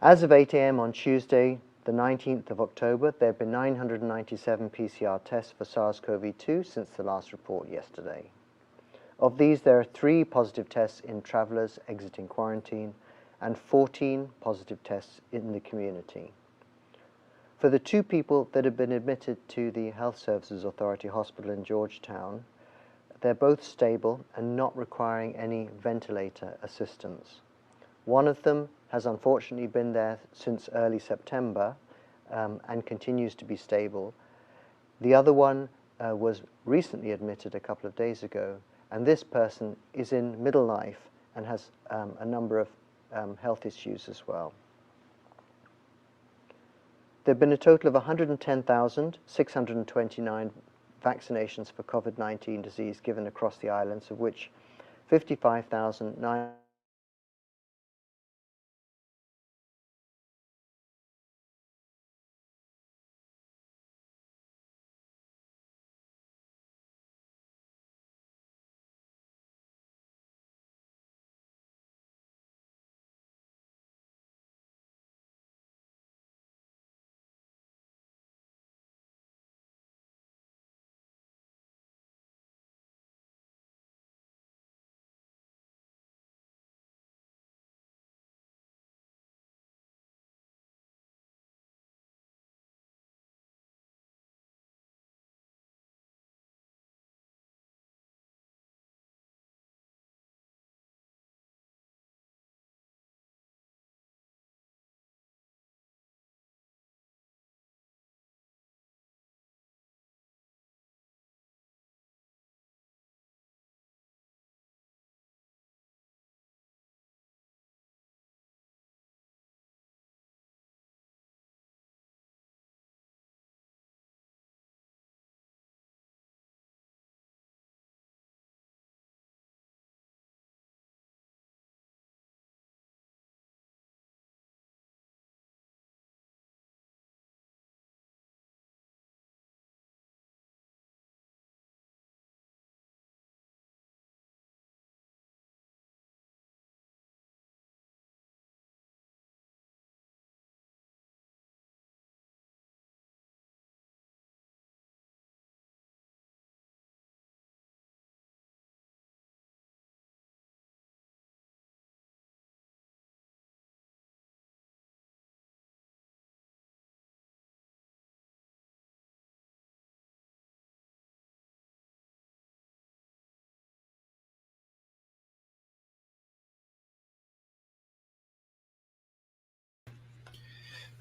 As of 8 a.m. on Tuesday, the 19th of October, there have been 997 PCR tests for SARS-CoV-2 since the last report yesterday. Of these, there are 3 positive tests in travelers exiting quarantine and 14 positive tests in the community. For the 2 people that have been admitted to the Health Services Authority Hospital in Georgetown, they're both stable and not requiring any ventilator assistance. One of them has unfortunately been there since early September and continues to be stable. The other one was recently admitted a couple of days ago, and this person is in middle life and has a number of health issues as well. There have been a total of 110,629 vaccinations for COVID-19 disease given across the islands, of which 55,900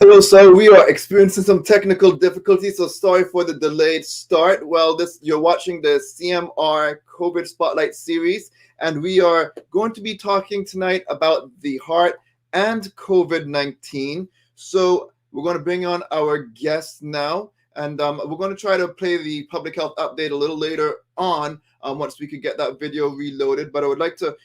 Hello, sir. We are experiencing some technical difficulties, so sorry for the delayed start. Well, you're watching the CMR COVID Spotlight series, and we are going to be talking tonight about the heart and COVID-19. So we're going to bring on our guest now, and we're going to try to play the public health update a little later on once we can get that video reloaded. But I would like to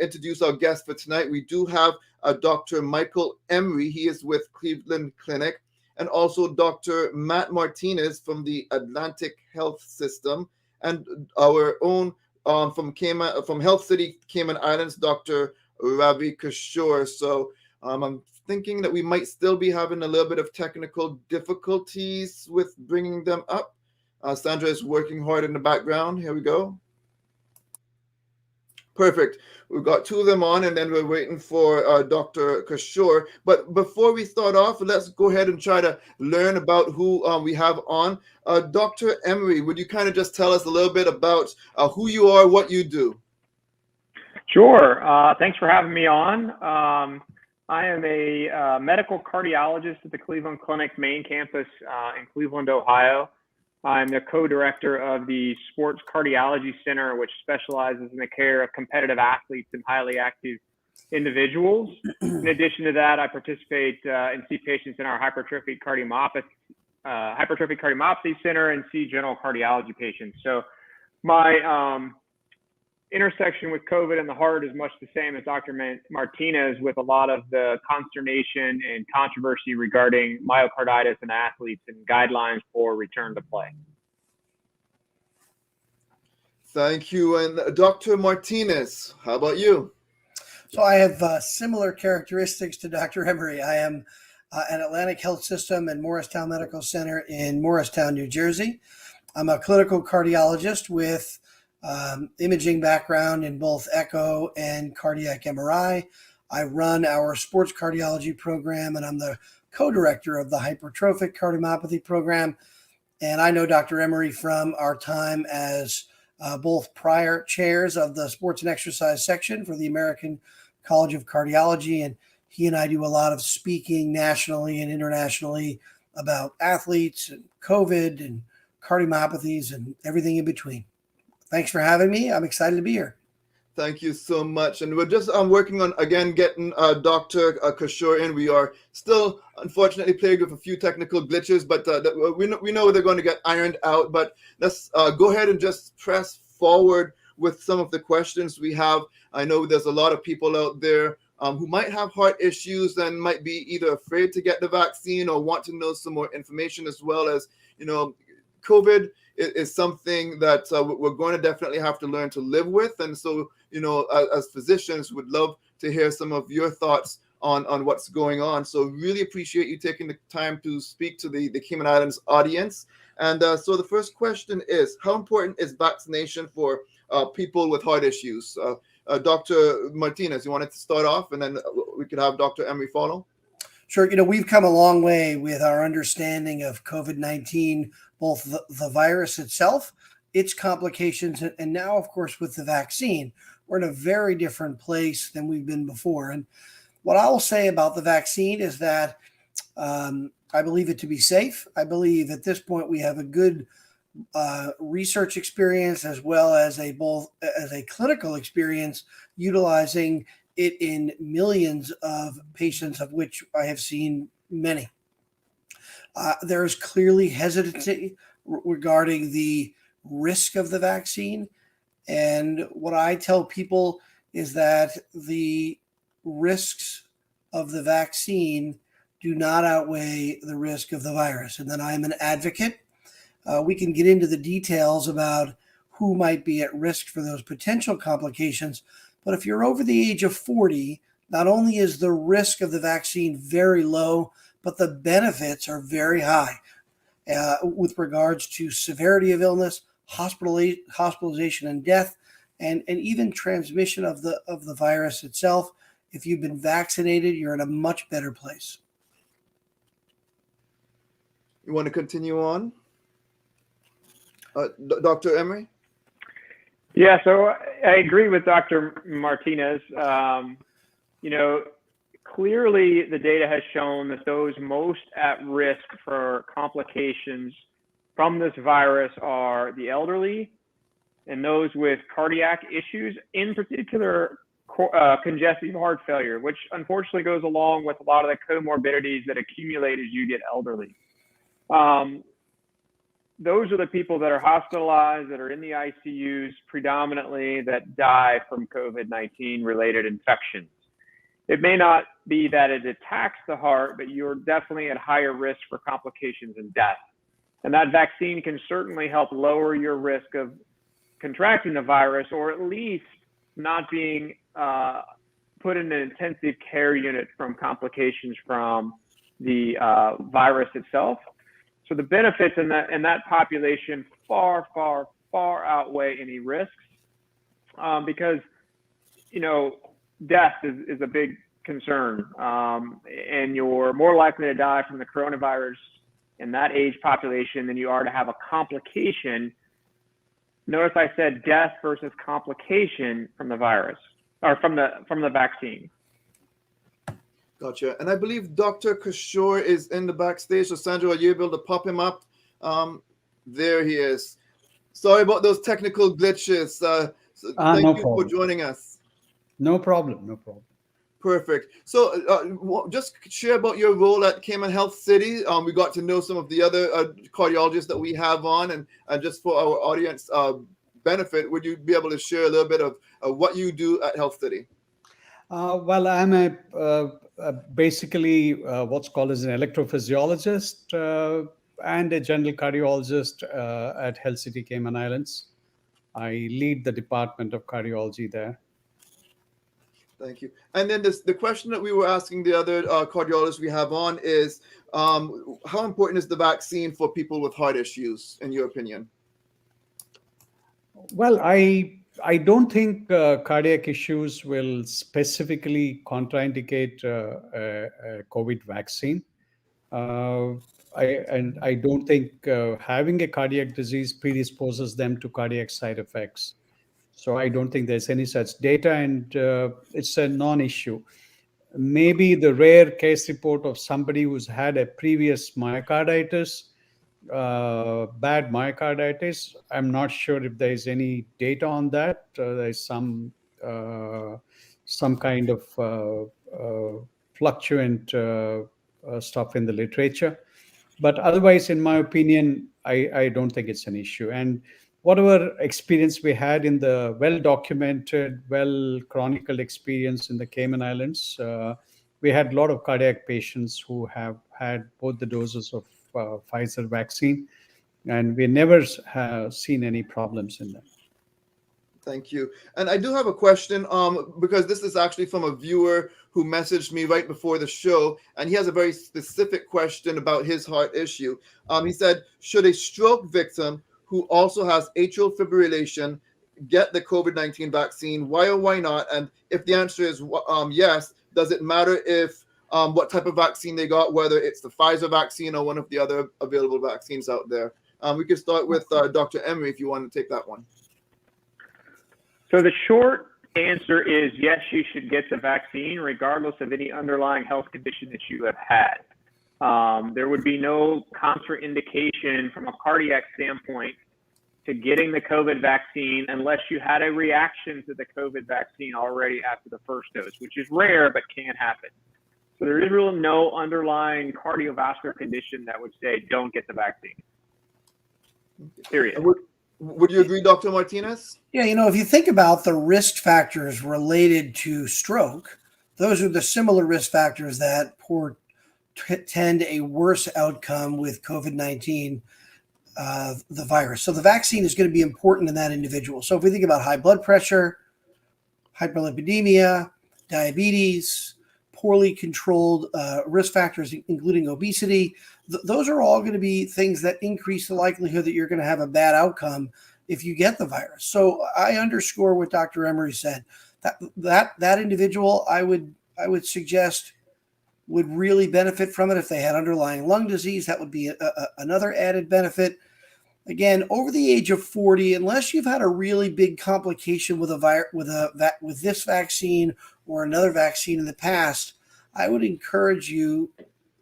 introduce our guest for tonight. We do have Dr. Michael Emery. He is with Cleveland Clinic, and also Dr. Matt Martinez from the Atlantic Health System, and our own from Cayman, from Health City Cayman Islands, Dr. Ravi Kishore. So I'm thinking that we might still be having a little bit of technical difficulties with bringing them up. Sandra is working hard in the background. Here we go. Perfect. We've got 2 of them on, and then we're waiting for Dr. Kishore. But before we start off, let's go ahead and try to learn about who we have on. Dr. Emery, would you kind of just tell us a little bit about who you are, what you do? Sure. Thanks for having me on. I am a medical cardiologist at the Cleveland Clinic main campus in Cleveland, Ohio. I'm the co-director of the Sports Cardiology Center, which specializes in the care of competitive athletes and highly active individuals. In addition to that, I participate and see patients in our hypertrophic cardiomyopathy center and see general cardiology patients. So my intersection with COVID and the heart is much the same as Dr. Martinez, with a lot of the consternation and controversy regarding myocarditis in athletes and guidelines for return to play. Thank you. And Dr. Martinez, how about you? So I have similar characteristics to Dr. Emery. I am at Atlantic Health System and Morristown Medical Center in Morristown, New Jersey. I'm a clinical cardiologist with imaging background in both echo and cardiac MRI. I run our sports cardiology program, and I'm the co-director of the hypertrophic cardiomyopathy program. And I know Dr. Emery from our time as both prior chairs of the sports and exercise section for the American College of Cardiology. And he and I do a lot of speaking nationally and internationally about athletes and COVID and cardiomyopathies and everything in between. Thanks for having me. I'm excited to be here. Thank you so much. And we're just working on, again, getting Dr. Kishore in. We are still, unfortunately, plagued with a few technical glitches, but we know they're going to get ironed out. But let's go ahead and just press forward with some of the questions we have. I know there's a lot of people out there who might have heart issues and might be either afraid to get the vaccine or want to know some more information, as well as, COVID is something that we're going to definitely have to learn to live with. And so, as physicians, would love to hear some of your thoughts on what's going on. So really appreciate you taking the time to speak to the Cayman Islands audience. And so the first question is, how important is vaccination for people with heart issues? Dr. Martinez, you wanted to start off, and then we could have Dr. Emery follow? Sure. We've come a long way with our understanding of COVID-19, both the virus itself, its complications, and now, of course, with the vaccine. We're in a very different place than we've been before. And what I will say about the vaccine is that I believe it to be safe. I believe at this point we have a good research experience as well as a clinical experience utilizing it in millions of patients, of which I have seen many. There is clearly hesitancy regarding the risk of the vaccine. And what I tell people is that the risks of the vaccine do not outweigh the risk of the virus. And then I'm an advocate. We can get into the details about who might be at risk for those potential complications. But if you're over the age of 40, not only is the risk of the vaccine very low, but the benefits are very high with regards to severity of illness, hospitalization and death, and even transmission of the virus itself. If you've been vaccinated, you're in a much better place. You want to continue on? Dr. Emery? Yeah, so I agree with Dr. Martinez. Clearly the data has shown that those most at risk for complications from this virus are the elderly and those with cardiac issues, in particular congestive heart failure, which unfortunately goes along with a lot of the comorbidities that accumulate as you get elderly. Those are the people that are hospitalized, that are in the ICUs predominantly, that die from COVID-19 related infections. It may not be that it attacks the heart, but you're definitely at higher risk for complications and death. And that vaccine can certainly help lower your risk of contracting the virus, or at least not being put in an intensive care unit from complications from the virus itself. So the benefits in that population far, far, far outweigh any risks, because, death is a big concern, and you're more likely to die from the coronavirus in that age population than you are to have a complication. Notice I said death versus complication from the virus, or from the vaccine. Gotcha. And I believe Dr. Kishore is in the backstage. So Sandra, are you able to pop him up? There he is. Sorry about those technical glitches. Thank you for joining us. No problem. No problem. Perfect. So just share about your role at Cayman Health City. We got to know some of the other cardiologists that we have on, and just for our audience benefit, would you be able to share a little bit of what you do at Health City? Well, I'm basically what's called as an electrophysiologist and a general cardiologist at Health City Cayman Islands. I lead the department of cardiology there. Thank you. And then the question that we were asking the other cardiologists we have on is, how important is the vaccine for people with heart issues, in your opinion? Well, I don't think cardiac issues will specifically contraindicate a COVID vaccine. I don't think having a cardiac disease predisposes them to cardiac side effects. So I don't think there's any such data, and it's a non-issue. Maybe the rare case report of somebody who's had a previous myocarditis, bad myocarditis. I'm not sure if there's any data on that. There's some kind of fluctuant stuff in the literature. But otherwise, in my opinion, I don't think it's an issue. And whatever experience we had in the well-documented, well-chronicled experience in the Cayman Islands, we had a lot of cardiac patients who have had both the doses of Pfizer vaccine, and we never have seen any problems in them. Thank you. And I do have a question, because this is actually from a viewer who messaged me right before the show, and he has a very specific question about his heart issue. He said, should a stroke victim who also has atrial fibrillation get the COVID-19 vaccine? Why or why not? And if the answer is yes, does it matter if what type of vaccine they got, whether it's the Pfizer vaccine or one of the other available vaccines out there? We could start with Dr. Emery if you want to take that one. So the short answer is yes, you should get the vaccine regardless of any underlying health condition that you have had. There would be no contraindication from a cardiac standpoint to getting the COVID vaccine unless you had a reaction to the COVID vaccine already after the first dose, which is rare but can happen. So there is really no underlying cardiovascular condition that would say don't get the vaccine. Period. Would you agree, Dr. Martinez? Yeah, if you think about the risk factors related to stroke, those are the similar risk factors that portend a worse outcome with COVID-19, the virus. So the vaccine is going to be important in that individual. So if we think about high blood pressure, hyperlipidemia, diabetes, poorly controlled risk factors, including obesity, those are all going to be things that increase the likelihood that you're going to have a bad outcome if you get the virus. So I underscore what Dr. Emery said. That individual, I would suggest, would really benefit from it if they had underlying lung disease. That would be another added benefit. Again, over the age of 40, unless you've had a really big complication with with this vaccine or another vaccine in the past, I would encourage you,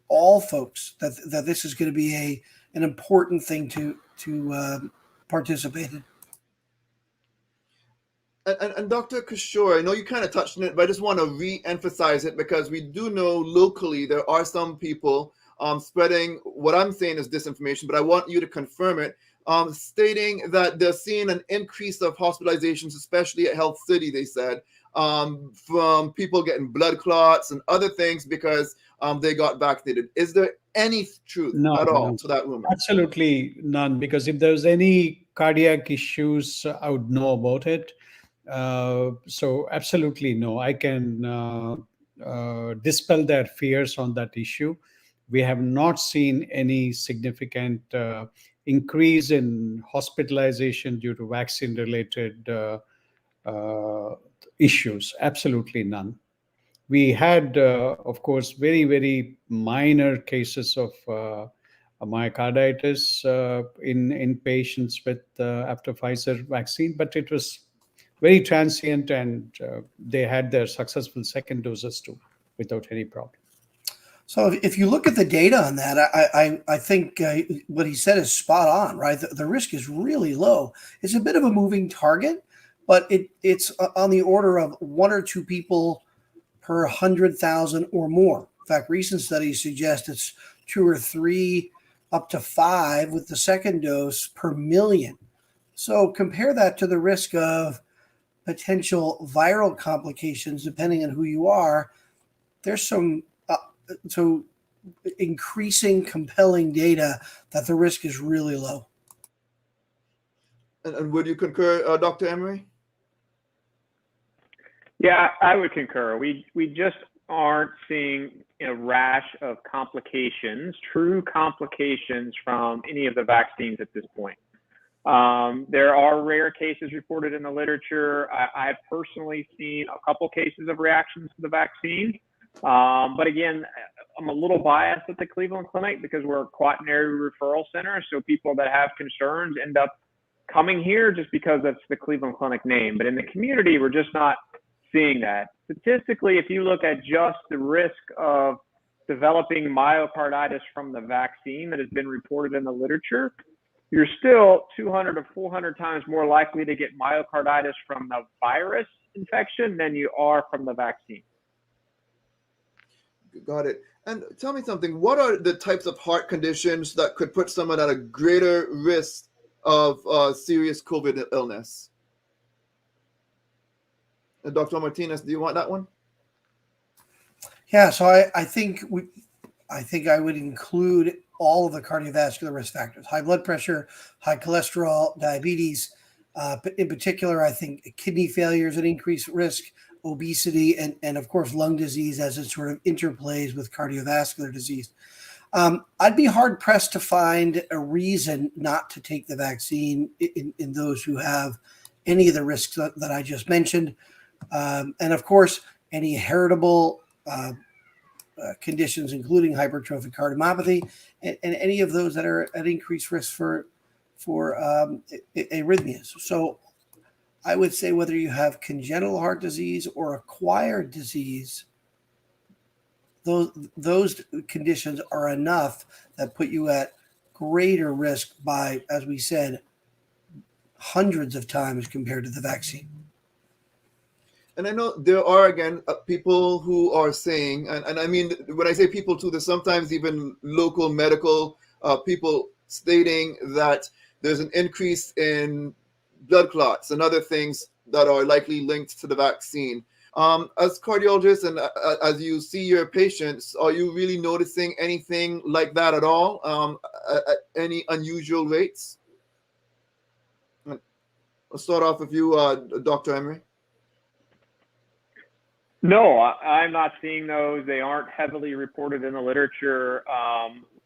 all folks, that this is going to be an important thing to participate in. And Dr. Kishore, I know you kind of touched on it, but I just want to re-emphasize it because we do know locally there are some people spreading what I'm saying is disinformation, but I want you to confirm it, stating that they're seeing an increase of hospitalizations, especially at Health City, they said, from people getting blood clots and other things because they got vaccinated. Is there any truth at all to that rumor? Absolutely none, because if there's any cardiac issues, I would know about it. So absolutely no. I can dispel their fears on that issue. We have not seen any significant increase in hospitalization due to vaccine-related issues. Absolutely none. We had, of course, very, very minor cases of myocarditis in patients with after Pfizer vaccine, but it was very transient, and they had their successful second doses too, without any problem. So if you look at the data on that, I think what he said is spot on, right? The risk is really low. It's a bit of a moving target, but it's on the order of 1 or 2 people per 100,000 or more. In fact, recent studies suggest it's 2 or 3 up to 5 with the second dose per million. So compare that to the risk of potential viral complications, depending on who you are. There's some so increasing, compelling data that the risk is really low. And would you concur, Dr. Emery? Yeah, I would concur. We just aren't seeing a rash of complications, true complications from any of the vaccines at this point. There are rare cases reported in the literature. I've personally seen a couple cases of reactions to the vaccine. But again, I'm a little biased at the Cleveland Clinic because we're a quaternary referral center. So people that have concerns end up coming here just because that's the Cleveland Clinic name. But in the community, we're just not seeing that. Statistically, if you look at just the risk of developing myocarditis from the vaccine that has been reported in the literature, you're still 200 to 400 times more likely to get myocarditis from the virus infection than you are from the vaccine. Got it. And tell me something, what are the types of heart conditions that could put someone at a greater risk of serious COVID illness? Dr. Martinez, do you want that one? Yeah, so I think I would include all of the cardiovascular risk factors: high blood pressure, high cholesterol, diabetes. But in particular, I think kidney failure is an increased risk, obesity, and of course lung disease as it sort of interplays with cardiovascular disease. I'd be hard pressed to find a reason not to take the vaccine in those who have any of the risks that I just mentioned. And of course, any heritable conditions, including hypertrophic cardiomyopathy, and any of those that are at increased risk for arrhythmias. So I would say whether you have congenital heart disease or acquired disease, those conditions are enough that put you at greater risk by, as we said, hundreds of times compared to the vaccine. And I know there are, again, people who are saying, and I mean, when I say people too, there's sometimes even local medical people stating that there's an increase in blood clots and other things that are likely linked to the vaccine. As cardiologists and as you see your patients, are you really noticing anything like that at all? At any unusual rates? I'll start off with you, Dr. Emery. No, I'm not seeing those. They aren't heavily reported in the literature.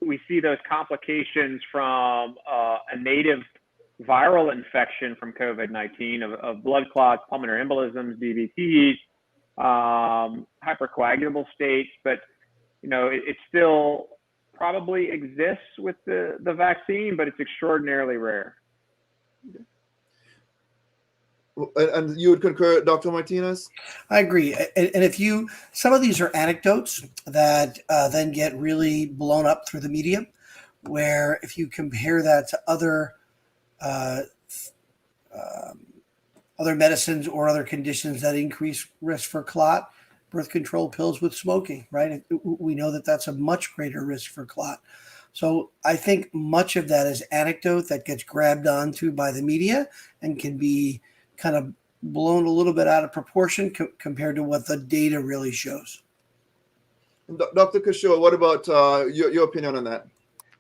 We see those complications from a native viral infection from COVID-19 of blood clots, pulmonary embolisms, DVTs, hypercoagulable states, but it still probably exists with the vaccine, but it's extraordinarily rare. And you would concur, Dr. Martinez? I agree. And some of these are anecdotes that then get really blown up through the media, where if you compare that to other medicines or other conditions that increase risk for clot, birth control pills with smoking, right? We know that that's a much greater risk for clot. So I think much of that is anecdote that gets grabbed onto by the media and can be kind of blown a little bit out of proportion compared to what the data really shows. Dr. Kishore, what about your opinion on that?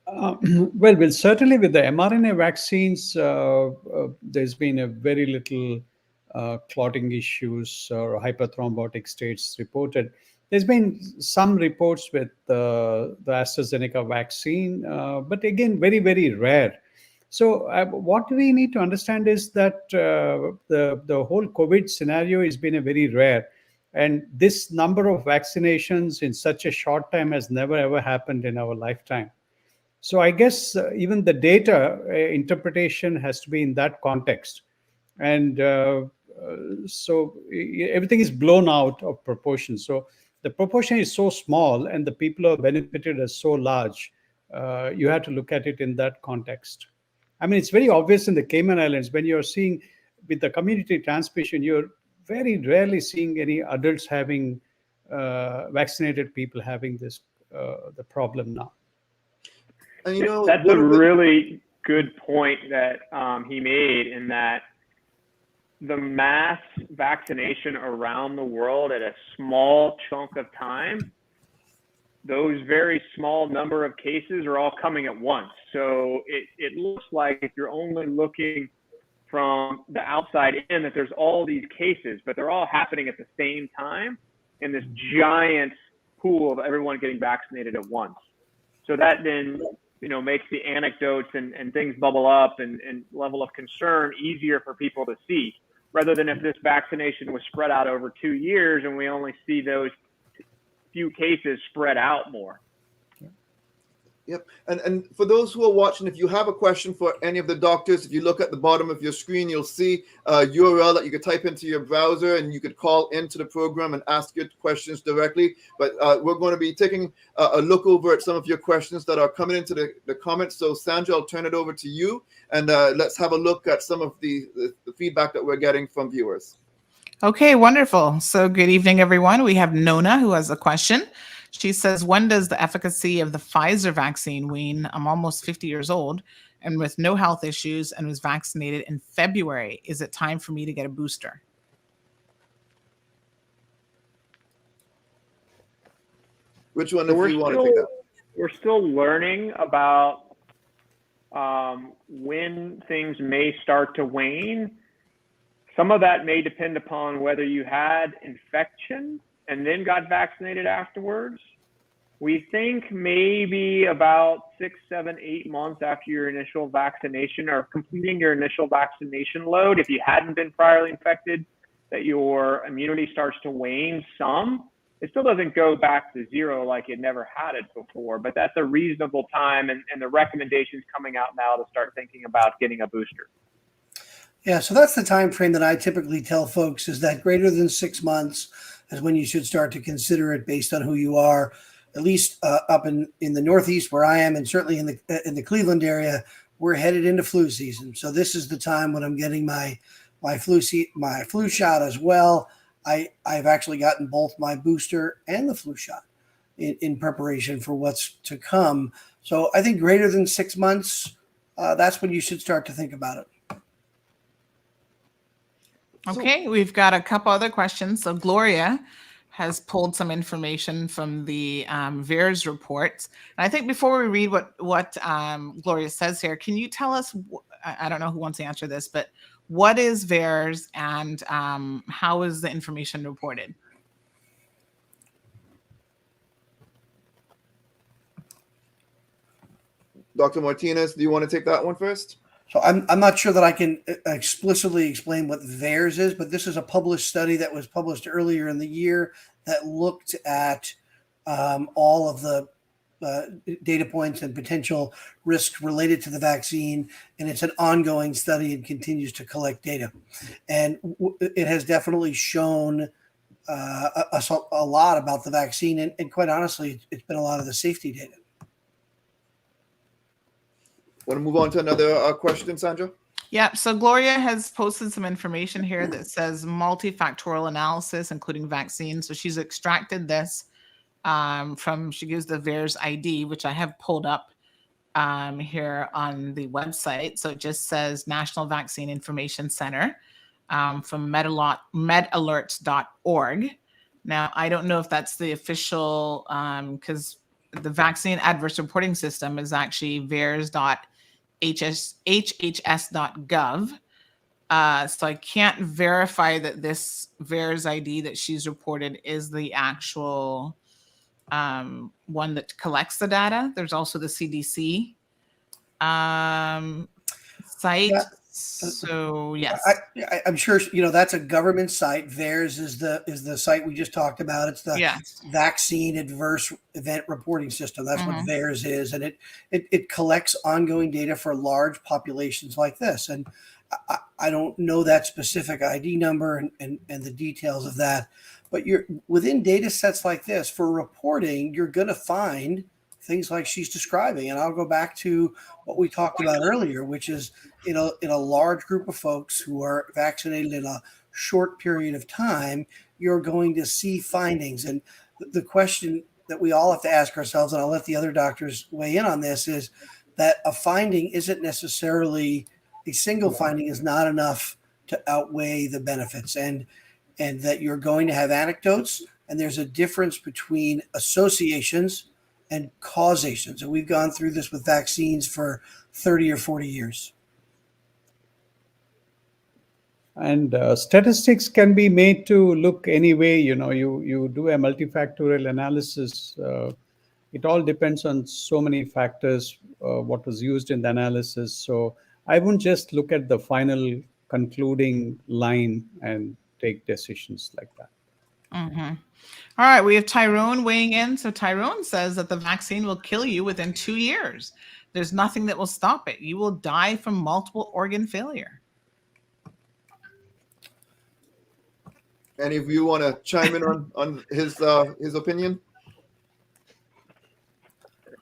Well, certainly with the mRNA vaccines, there's been a very little clotting issues or hyperthrombotic states reported. There's been some reports with the AstraZeneca vaccine, but again, very, very rare. So what we need to understand is that the whole COVID scenario has been a very rare. And this number of vaccinations in such a short time has never, ever happened in our lifetime. So I guess even the data interpretation has to be in that context. And so everything is blown out of proportion. So the proportion is so small and the people who are benefited are so large. You have to look at it in that context. I mean, it's very obvious in the Cayman Islands when you're seeing with the community transmission, you're very rarely seeing any adults having vaccinated people having this the problem now. And that's a really good point that he made, in that the mass vaccination around the world at a small chunk of time, those very small number of cases are all coming at once. So it looks like if you're only looking from the outside in that there's all these cases, but they're all happening at the same time in this giant pool of everyone getting vaccinated at once. So that then, makes the anecdotes and things bubble up and level of concern easier for people to see, rather than if this vaccination was spread out over 2 years and we only see those few cases spread out more. Yep. And for those who are watching, if you have a question for any of the doctors, if you look at the bottom of your screen, you'll see a URL that you could type into your browser, and you could call into the program and ask your questions directly. But we're going to be taking a look over at some of your questions that are coming into the comments. So Sandra, I'll turn it over to you, and let's have a look at some of the feedback that we're getting from viewers. Okay, wonderful. So good evening, everyone. We have Nona who has a question. She says, when does the efficacy of the Pfizer vaccine wane? I'm almost 50 years old and with no health issues and was vaccinated in February. Is it time for me to get a booster? Which one, if you want to take that? We're still learning about when things may start to wane. Some of that may depend upon whether you had infection and then got vaccinated afterwards. We think maybe about 6, 7, 8 months after your initial vaccination or completing your initial vaccination load, if you hadn't been priorly infected, that your immunity starts to wane some. It still doesn't go back to zero like it never had it before, but that's a reasonable time, and the recommendations coming out now to start thinking about getting a booster. Yeah, so that's the time frame that I typically tell folks, is that greater than 6 months is when you should start to consider it based on who you are. At least up in the Northeast where I am, and certainly in the Cleveland area, we're headed into flu season. So this is the time when I'm getting my flu shot as well. I've actually gotten both my booster and the flu shot in preparation for what's to come. So I think greater than 6 months, that's when you should start to think about it. Okay, we've got a couple other questions. So Gloria has pulled some information from the VAERS reports. And I think before we read what Gloria says here, can you tell us, I don't know who wants to answer this, but what is VAERS and how is the information reported? Dr. Martinez, do you want to take that one first? So I'm not sure that I can explicitly explain what VAERS is, but this is a published study that was published earlier in the year that looked at all of the data points and potential risks related to the vaccine. And it's an ongoing study and continues to collect data. And it has definitely shown us a lot about the vaccine. And quite honestly, it's been a lot of the safety data. Want to move on to another question, Sandra? Yeah, so Gloria has posted some information here that says multifactorial analysis, including vaccines. So she's extracted this she gives the VAERS ID, which I have pulled up here on the website. So it just says National Vaccine Information Center from medalerts.org. Now, I don't know if that's the official, because the vaccine adverse reporting system is actually VAERS.hhs.gov. So I can't verify that this VAERS ID that she's reported is the actual one that collects the data. There's also the CDC site. Yeah. So yes, I'm sure that's a government site. VAERS is the site we just talked about. It's the Vaccine Adverse Event Reporting System. That's what VAERS is, and it collects ongoing data for large populations like this. And I don't know that specific ID number and the details of that, but you're within data sets like this for reporting, you're going to find things like she's describing. And I'll go back to what we talked about earlier, which is in a large group of folks who are vaccinated in a short period of time, you're going to see findings. And the question that we all have to ask ourselves, and I'll let the other doctors weigh in on this, is that a finding isn't necessarily a single finding is not enough to outweigh the benefits, and that you're going to have anecdotes, and there's a difference between associations and causations. And we've gone through this with vaccines for 30 or 40 years. And statistics can be made to look any way. You do a multifactorial analysis. It all depends on so many factors, what was used in the analysis. So I wouldn't just look at the final concluding line and take decisions like that. Mm-hmm. All right, we have Tyrone weighing in. So Tyrone says that the vaccine will kill you within 2 years. There's nothing that will stop it. You will die from multiple organ failure. Any of you want to chime in on his opinion?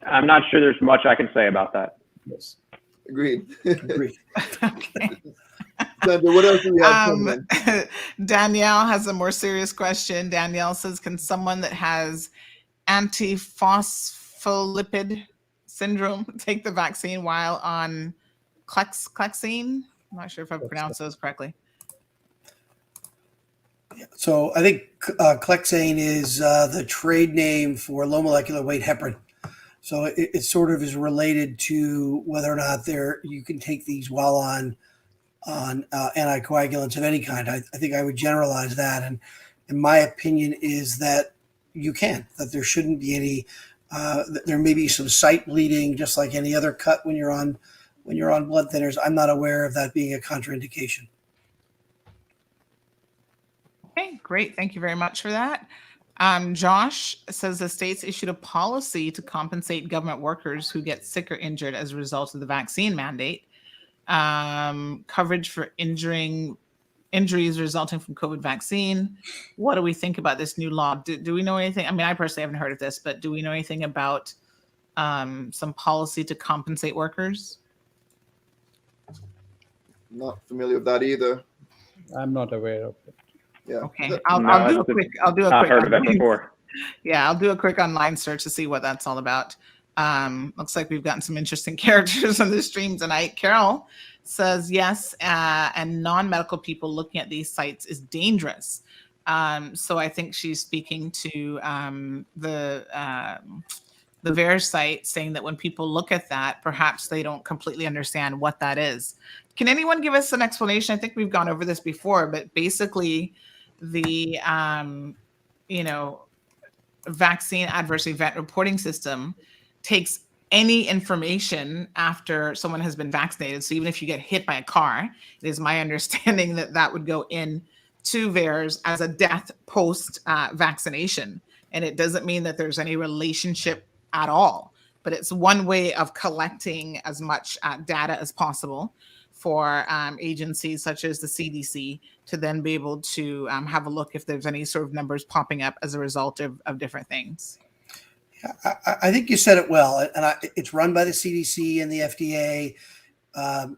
I'm not sure there's much I can say about that. Yes. Agreed. Agreed. Okay. Sandra, what else do we have coming? Danielle has a more serious question. Danielle says, can someone that has antiphospholipid syndrome take the vaccine while on Clexine? I'm not sure if I pronounced those correctly. So I think Clexane is the trade name for low molecular weight heparin. So it sort of is related to whether or not you can take these while on anticoagulants of any kind. I think I would generalize that, and my opinion is that you can. That there shouldn't be any. There may be some site bleeding, just like any other cut when you're on blood thinners. I'm not aware of that being a contraindication. Okay, great. Thank you very much for that. Josh says the states issued a policy to compensate government workers who get sick or injured as a result of the vaccine mandate. Coverage for injuries resulting from COVID vaccine. What do we think about this new law? Do we know anything? I mean, I personally haven't heard of this, but do we know anything about some policy to compensate workers? Not familiar with that either. I'm not aware of it. Yeah. Okay, I'll do a quick. I've heard of it before. Yeah, I'll do a quick online search to see what that's all about. Looks like we've gotten some interesting characters on the stream tonight. Carol says yes, and non-medical people looking at these sites is dangerous. So I think she's speaking to the VAERS site, saying that when people look at that, perhaps they don't completely understand what that is. Can anyone give us an explanation? I think we've gone over this before, but basically the vaccine adverse event reporting system takes any information after someone has been vaccinated. So even if you get hit by a car, it is my understanding that that would go in to VAERS as a death post vaccination. And it doesn't mean that there's any relationship at all, but it's one way of collecting as much data as possible for agencies such as the CDC to then be able to have a look if there's any sort of numbers popping up as a result of different things. I think you said it well, and it's run by the CDC and the FDA.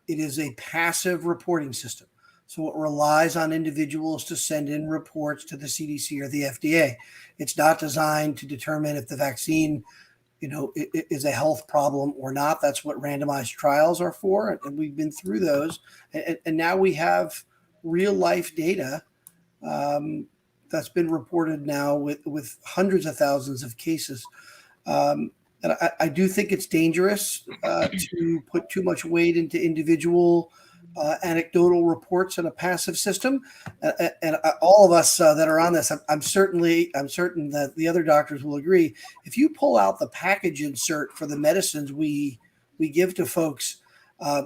It is a passive reporting system, so it relies on individuals to send in reports to the CDC or the FDA. It's not designed to determine if the vaccine, is a health problem or not. That's what randomized trials are for, and we've been through those, and now we have real life data that's been reported now with hundreds of thousands of cases. And I do think it's dangerous to put too much weight into individual anecdotal reports in a passive system. And all of us that are on this, I'm certain that the other doctors will agree. If you pull out the package insert for the medicines we give to folks,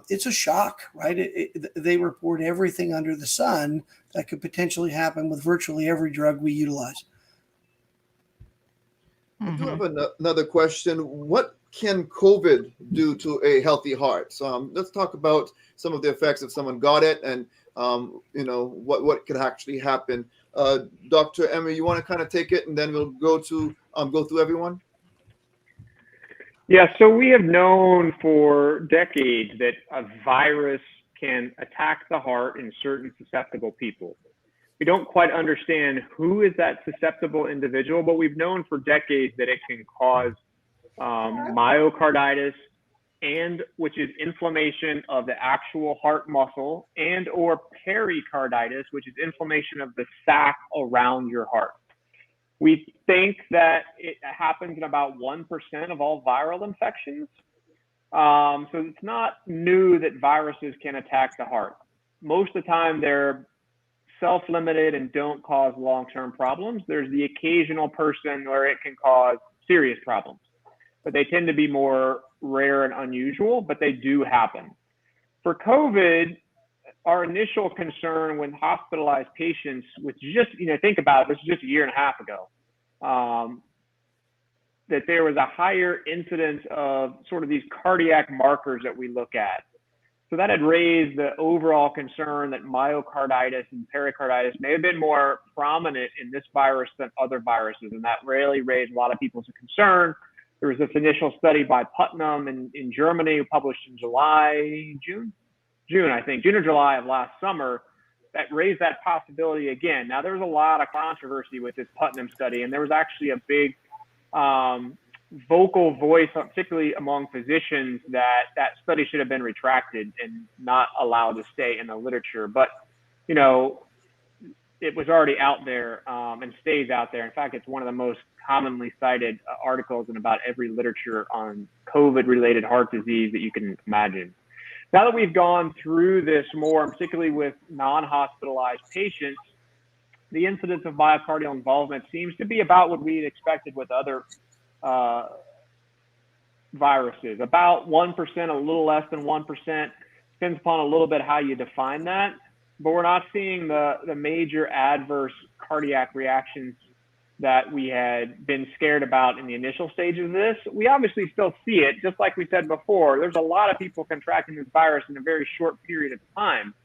it's a shock, right? They report everything under the sun that could potentially happen with virtually every drug we utilize. I do have another question. What can COVID do to a healthy heart? So let's talk about some of the effects if someone got it, and what could actually happen. Dr. Emery, you want to kind of take it, and then we'll go through everyone. Yeah, so we have known for decades that a virus can attack the heart in certain susceptible people. We don't quite understand who is that susceptible individual, but we've known for decades that it can cause myocarditis, and which is inflammation of the actual heart muscle, and or pericarditis, which is inflammation of the sac around your heart. We think that it happens in about 1% of all viral infections. So it's not new that viruses can attack the heart. Most of the time they're self-limited and don't cause long-term problems. There's the occasional person where it can cause serious problems, but they tend to be more rare and unusual, but they do happen. For COVID, our initial concern when hospitalized patients, which just, think about it, this is just a year and a half ago, that there was a higher incidence of sort of these cardiac markers that we look at. So that had raised the overall concern that myocarditis and pericarditis may have been more prominent in this virus than other viruses, and that really raised a lot of people's concern. There was this initial study by Putnam in Germany, who published in June or July of last summer, that raised that possibility again. Now, there was a lot of controversy with this Putnam study, and there was actually a big vocal voice, particularly among physicians, that study should have been retracted and not allowed to stay in the literature. But, it was already out there and stays out there. In fact, it's one of the most commonly cited articles in about every literature on COVID-related heart disease that you can imagine. Now that we've gone through this more, particularly with non-hospitalized patients, the incidence of myocardial involvement seems to be about what we expected with other viruses, about 1%, a little less than 1%, depends upon a little bit how you define that, but we're not seeing the major adverse cardiac reactions that we had been scared about in the initial stages of this. We obviously still see it, just like we said before. There's a lot of people contracting this virus in a very short period of time.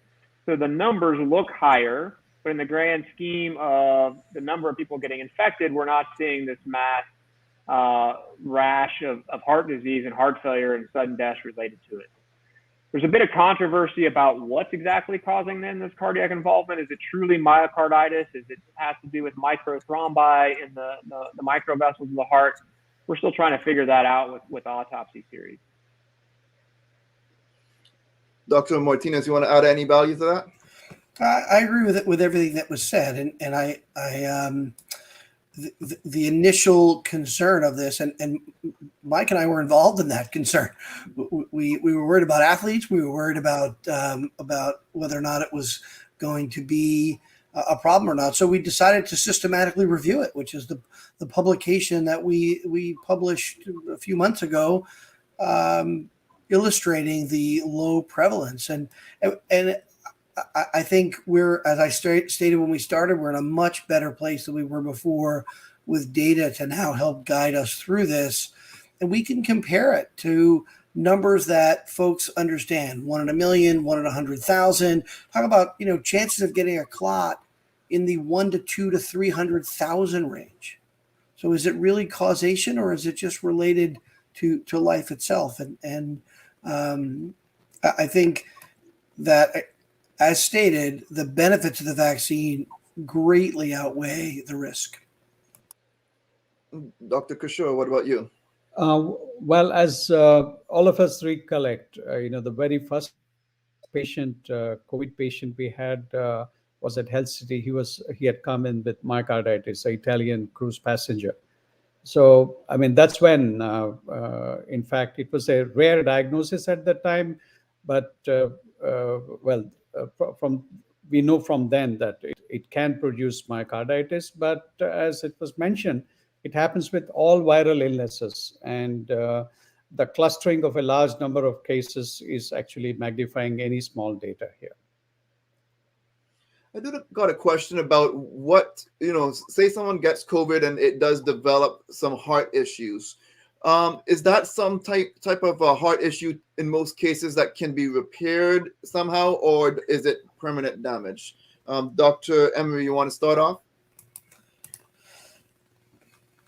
So the numbers look higher, but in the grand scheme of the number of people getting infected, we're not seeing this mass rash of heart disease and heart failure and sudden deaths related to it. There's a bit of controversy about what's exactly causing then this cardiac involvement. Is it truly myocarditis? Is it has to do with microthrombi in the microvessels of the heart? We're still trying to figure that out with autopsy theories. Dr. Martinez, you want to add any value to that? I agree with everything that was said, and the initial concern of this, and Mike and I were involved in that concern. We were worried about athletes. We were worried about whether or not it was going to be a problem or not. So we decided to systematically review it, which is the publication that we published a few months ago, illustrating the low prevalence. And I think as I stated when we started, we're in a much better place than we were before with data to now help guide us through this. And we can compare it to numbers that folks understand, 1 in a million, 1 in 100,000. Talk about, chances of getting a clot in the 1 to 2 to 300,000 range. So is it really causation, or is it just related to life itself? And I think that, as stated, the benefits of the vaccine greatly outweigh the risk. Dr. Kishore, what about you? Well, as all of us recollect, the very first patient, COVID patient we had was at Health City. He had come in with myocarditis, an Italian cruise passenger. So, that's when, in fact, it was a rare diagnosis at that time, but we know from then that it can produce myocarditis, but as it was mentioned, it happens with all viral illnesses, and the clustering of a large number of cases is actually magnifying any small data here. I got a question about what, say someone gets COVID and it does develop some heart issues. Is that some type of a heart issue in most cases that can be repaired somehow, or is it permanent damage? Dr. Emery, you want to start off?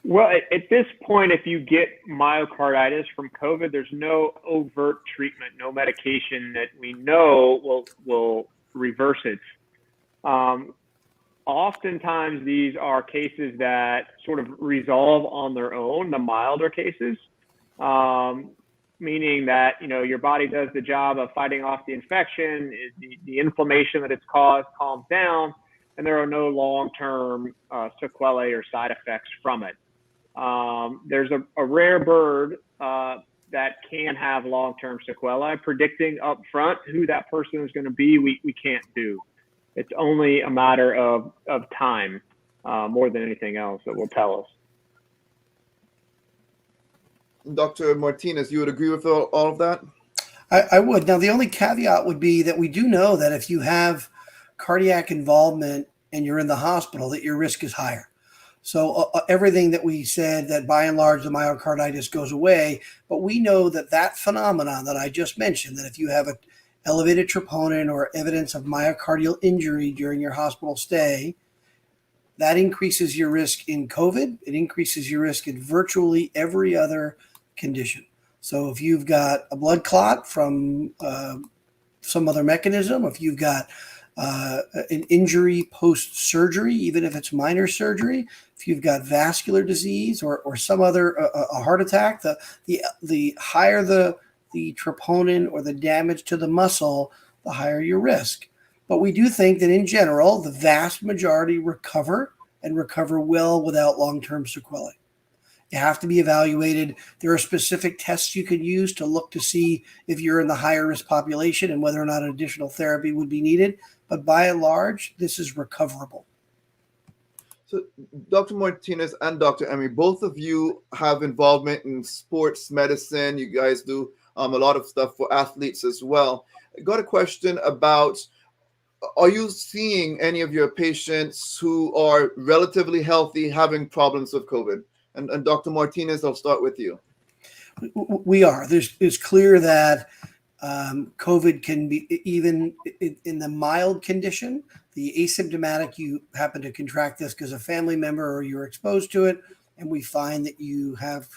Well, at this point, if you get myocarditis from COVID, there's no overt treatment, no medication that we know will reverse it. Oftentimes, these are cases that sort of resolve on their own, the milder cases, meaning that, your body does the job of fighting off the infection, the inflammation that it's caused calms down, and there are no long-term sequelae or side effects from it. There's a rare bird that can have long-term sequelae. Predicting up front who that person is going to be, we can't do. It's only a matter of time, more than anything else, that will tell us. Dr. Martinez, you would agree with all of that? I would. Now, the only caveat would be that we do know that if you have cardiac involvement and you're in the hospital, that your risk is higher. So everything that we said, that by and large the myocarditis goes away, but we know that that phenomenon that I just mentioned, that if you have an elevated troponin or evidence of myocardial injury during your hospital stay, that increases your risk in COVID. It increases your risk in virtually every other condition. So if you've got a blood clot from some other mechanism, if you've got an injury post-surgery, even if it's minor surgery, if you've got vascular disease or some other a heart attack, the higher the troponin or the damage to the muscle, the higher your risk. But we do think that in general, the vast majority recover and recover well without long-term sequelae. You have to be evaluated. There are specific tests you can use to look to see if you're in the higher risk population and whether or not additional therapy would be needed. But by and large, this is recoverable. So Dr. Martinez and Dr. Emery, both of you have involvement in sports medicine. You guys do a lot of stuff for athletes as well. I got a question about, are you seeing any of your patients who are relatively healthy having problems with COVID? And Dr. Martinez, I'll start with you. We are. It's clear that COVID can be, even in the mild condition, the asymptomatic, you happen to contract this because a family member or you're exposed to it, and we find that you have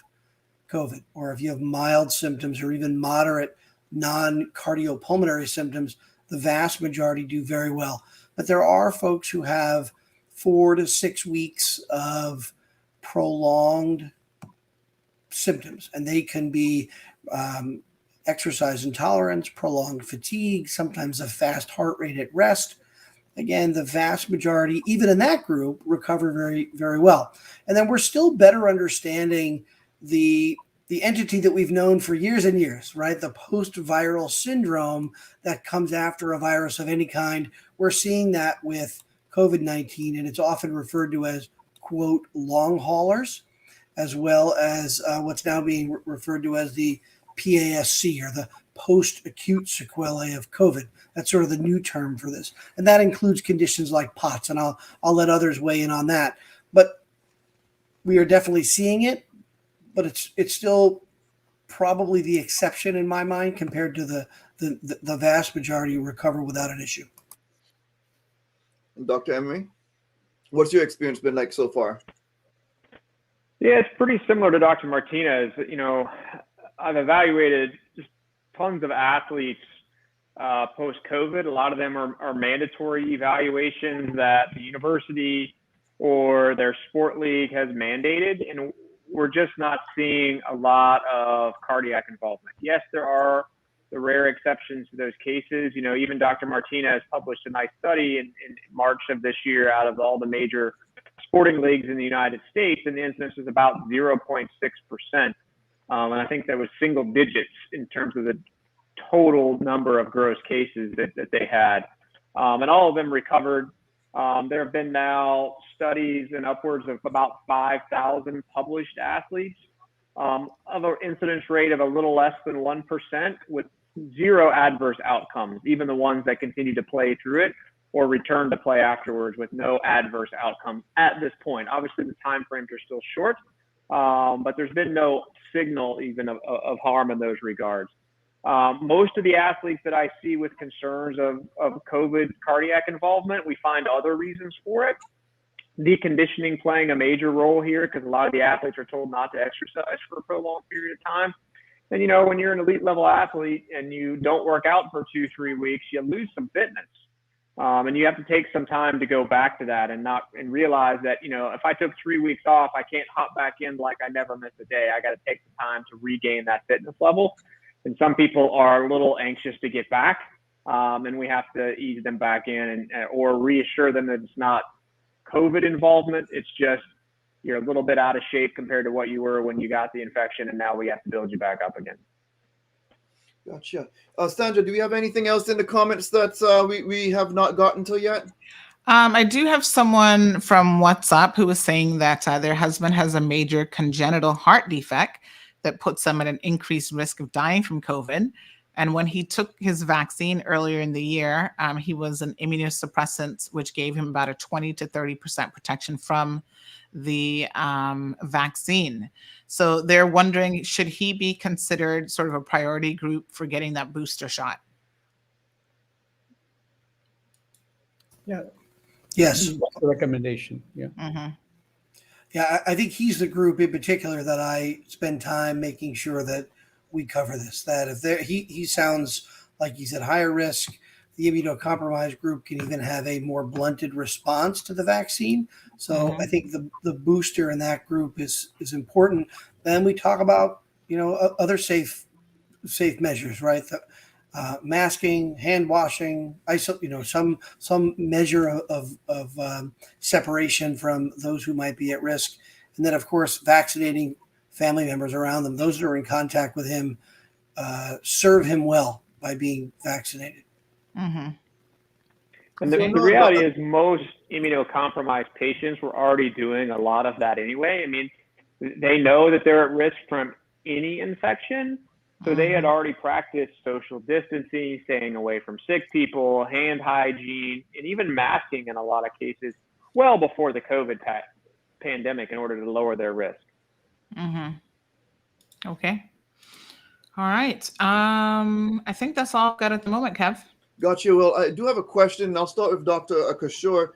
COVID. Or if you have mild symptoms or even moderate non-cardiopulmonary symptoms, the vast majority do very well. But there are folks who have 4 to 6 weeks of prolonged symptoms, and they can be exercise intolerance, prolonged fatigue, sometimes a fast heart rate at rest. Again, the vast majority, even in that group, recover very, very well. And then we're still better understanding the entity that we've known for years and years, right? The post-viral syndrome that comes after a virus of any kind. We're seeing that with COVID-19, and it's often referred to as, quote, long haulers, as well as what's now being referred to as the PASC, or the post-acute sequelae of COVID. That's sort of the new term for this. And that includes conditions like POTS, and I'll let others weigh in on that. But we are definitely seeing it, but it's still probably the exception in my mind compared to the vast majority who recover without an issue. Dr. Emery, what's your experience been like so far? Yeah, it's pretty similar to Dr. Martinez. You know, I've evaluated just tons of athletes post-COVID. A lot of them are mandatory evaluations that the university or their sport league has mandated, and we're just not seeing a lot of cardiac involvement. Yes, there are the rare exceptions to those cases. You know, even Dr. Martinez published a nice study in March of this year out of all the major sporting leagues in the United States, and the incidence was about 0.6%. And I think that was single digits in terms of the total number of gross cases that they had. And all of them recovered. There have been now studies in upwards of about 5,000 published athletes of an incidence rate of a little less than 1% with zero adverse outcomes, even the ones that continue to play through it or return to play afterwards with no adverse outcomes at this point. Obviously, the time frames are still short, but there's been no signal even of harm in those regards. Most of the athletes that I see with concerns of COVID cardiac involvement, we find other reasons for it. Deconditioning playing a major role here because a lot of the athletes are told not to exercise for a prolonged period of time. And, you know, when you're an elite level athlete and you don't work out for 2-3 weeks, you lose some fitness. And you have to take some time to go back to that and realize that, you know, if I took 3 weeks off, I can't hop back in like I never missed a day. I got to take the time to regain that fitness level. And some people are a little anxious to get back, and we have to ease them back in or reassure them that it's not COVID involvement. It's just you're a little bit out of shape compared to what you were when you got the infection, and now we have to build you back up again. Gotcha. Sandra, do we have anything else in the comments that we have not gotten to yet? I do have someone from WhatsApp who was saying that their husband has a major congenital heart defect that puts them at an increased risk of dying from COVID. And when he took his vaccine earlier in the year, he was an immunosuppressant, which gave him about a 20 to 30% protection from the vaccine. So they're wondering, should he be considered sort of a priority group for getting that booster shot? Yeah. Yes. What's the recommendation? Yeah. Mm-hmm. Yeah, I think he's the group in particular that I spend time making sure that we cover this. That if there, he sounds like he's at higher risk. The immunocompromised group can even have a more blunted response to the vaccine. So I think the booster in that group is important. Then we talk about other safe measures, right? Masking, hand washing, some measure of separation from those who might be at risk, and then of course vaccinating family members around them. Those that are in contact with him serve him well by being vaccinated. Mm-hmm. And the reality is most immunocompromised patients were already doing a lot of that anyway. I mean, they know that they're at risk from any infection. So they had already practiced social distancing, staying away from sick people, hand hygiene, and even masking in a lot of cases well before the COVID pandemic in order to lower their risk. Mm-hmm. Okay. All right. I think that's all I've got at the moment, Kev. Gotcha. Well, I do have a question. I'll start with Dr. Kishore.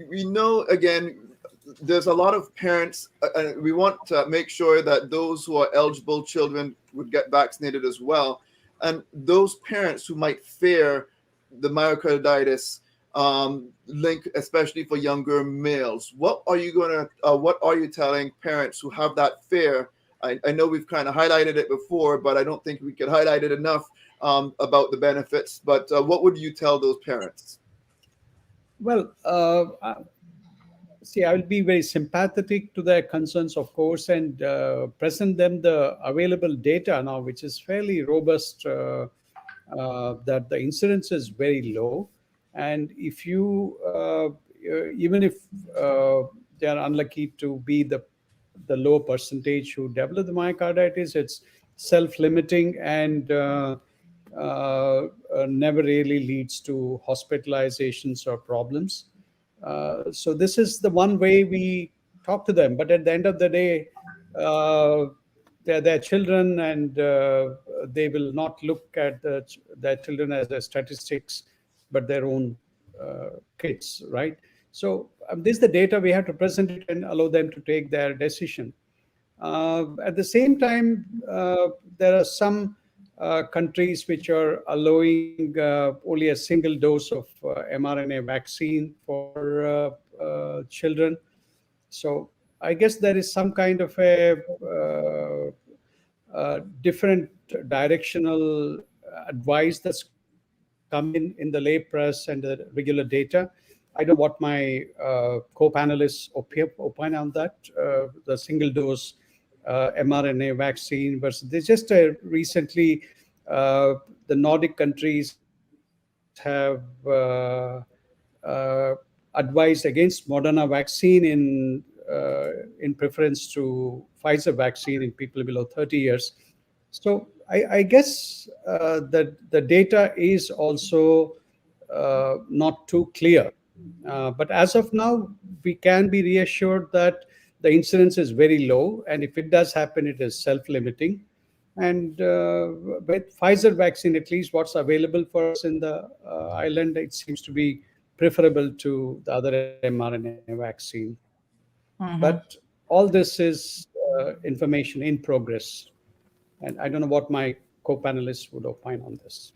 We know, again, there's a lot of parents, and we want to make sure that those who are eligible children would get vaccinated as well. And those parents who might fear the myocarditis link, especially for younger males, what are you telling parents who have that fear? I know we've kind of highlighted it before, but I don't think we could highlight it enough about the benefits. But what would you tell those parents? Well, see, I will be very sympathetic to their concerns, of course, and present them the available data now, which is fairly robust, that the incidence is very low. And if you, even if they are unlucky to be the low percentage who develop the myocarditis, it's self-limiting and never really leads to hospitalizations or problems. So this is the one way we talk to them. But at the end of the day, they're their children, and they will not look at their children as their statistics, but their own kids, right? So this is the data. We have to present it and allow them to take their decision. At the same time, there are some countries which are allowing only a single dose of mRNA vaccine for children. So I guess there is some kind of a different directional advice that's come in the lay press and the regular data. I don't know what my co-panelists opine on that, the single dose mRNA vaccine versus there's just recently the Nordic countries have advised against Moderna vaccine in preference to Pfizer vaccine in people below 30 years. So I guess that the data is also not too clear. But as of now, we can be reassured that the incidence is very low, and if it does happen, it is self-limiting. And with Pfizer vaccine, at least what's available for us in the island, it seems to be preferable to the other mRNA vaccine. But all this is information in progress. And I don't know what my co-panelists would opine on this.